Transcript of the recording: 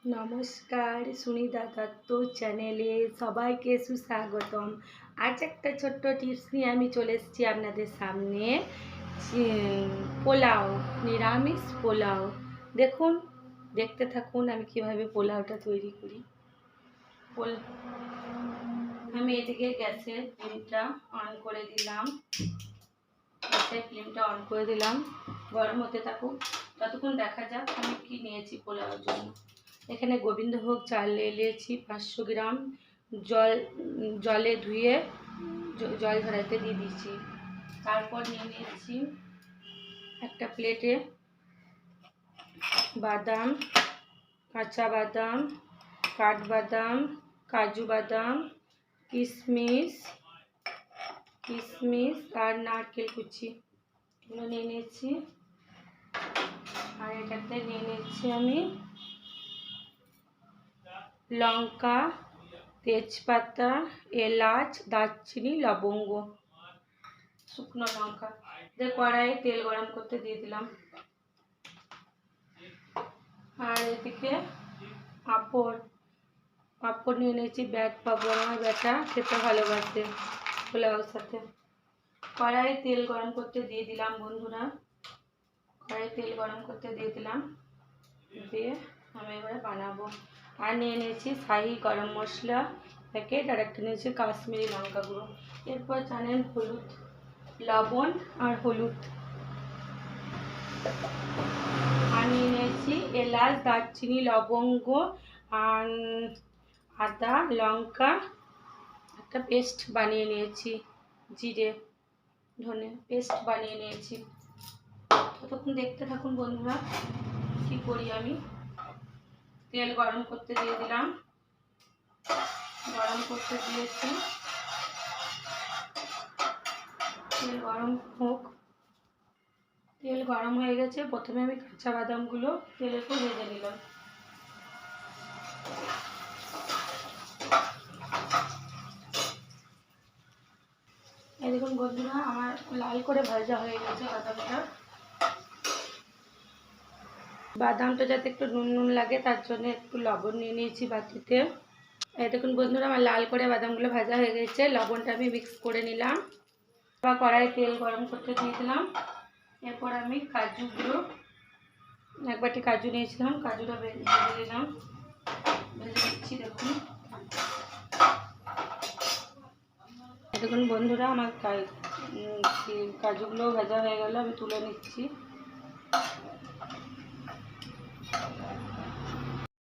নমস্কার, সুনিতা দত্ত চ্যানেলে সবাইকে সুস্বাগতম। আজ একটা ছোট্ট টিপস নিয়ে আমি চলে এসেছি আপনাদের সামনে। পোলাও, নিরামিষ পোলাও। দেখুন, দেখতে থাকুন আমি কিভাবে পোলাওটা তৈরি করি। আমি এদিকে গ্যাসের ফ্লেমটা অন করে দিলাম। গরম হতে থাকুক, ততক্ষণ দেখা যাক আমি কি নিয়েছি পোলাওর জন্য। এখানে গোবিন্দভোগ চাল নিয়েছি 500 গ্রাম। জলে ধুয়ে জল ঝরাতে দিয়ে দিয়েছি। তারপর নিয়ে নিয়েছি একটা প্লেটে বাদাম, কাঁচা বাদাম, কাঠবাদাম, কাজু বাদাম, কিশমিশ আর নারকেল কুচি এগুলো নিয়ে নিয়েছি। আর এটাতে নিয়ে নিচ্ছি আমি লঙ্কা, তেজপাতা, এলাচ, দারচিনি, লবঙ্গ, শুকনো লঙ্কা দিয়ে কড়াইয়ে তেল গরম করতে দিয়ে দিলাম। আর এদিকে পাঁপড় নিয়ে নিয়েছি। বড়া ব্যাটা খেতে ভালোবাসে পোলাওর সাথে। কড়াইয়ে তেল গরম করতে দিয়ে দিলাম বন্ধুরা। দিয়ে আমি এবারে বানাবো। আর নিয়ে নিয়েছি শাহি গরম মশলা প্যাকেট, আর একটা নিয়েছি কাশ্মীরি লঙ্কা গুঁড়ো। এরপর জানেন লবণ আর হলুদ। আর নিয়ে নিয়েছি এলাচ, দারচিনি, লবঙ্গ আর আদা লঙ্কা একটা পেস্ট বানিয়ে নিয়েছি, জিরে ধনে পেস্ট বানিয়ে নিয়েছি। ততক্ষণ দেখতে থাকুন বন্ধুরা কি করি আমি। তেল গরম করতে দিয়ে দিলাম। তেল গরম হোক। তেল গরম হয়ে গেছে। প্রথমে আমি কাঁচা বাদামগুলো তেলের উপর ভেজে নিলাম। এই দেখুন বন্ধুরা, আমার লাল করে ভাজা হয়ে গেছে বাদামটা যাতে একটু নুন লাগে তার জন্য একটু লবণ নিয়ে নিয়েছি বাটিতে। এই দেখুন বন্ধুরা, আমার লাল করে বাদামগুলো ভাজা হয়ে গেছে। লবণটা আমি মিক্স করে নিলাম। আবার কড়াই তেল গরম করতে দিয়ে দিলাম। এরপর আমি কাজুগুলো, এক বাটি কাজু নিয়েছিলাম, কাজুটা ভেজে দিলাম। ভেজে দিচ্ছি। দেখুন বন্ধুরা, আমার কাজুগুলো ভাজা হয়ে গেল, আমি তুলে নিচ্ছি।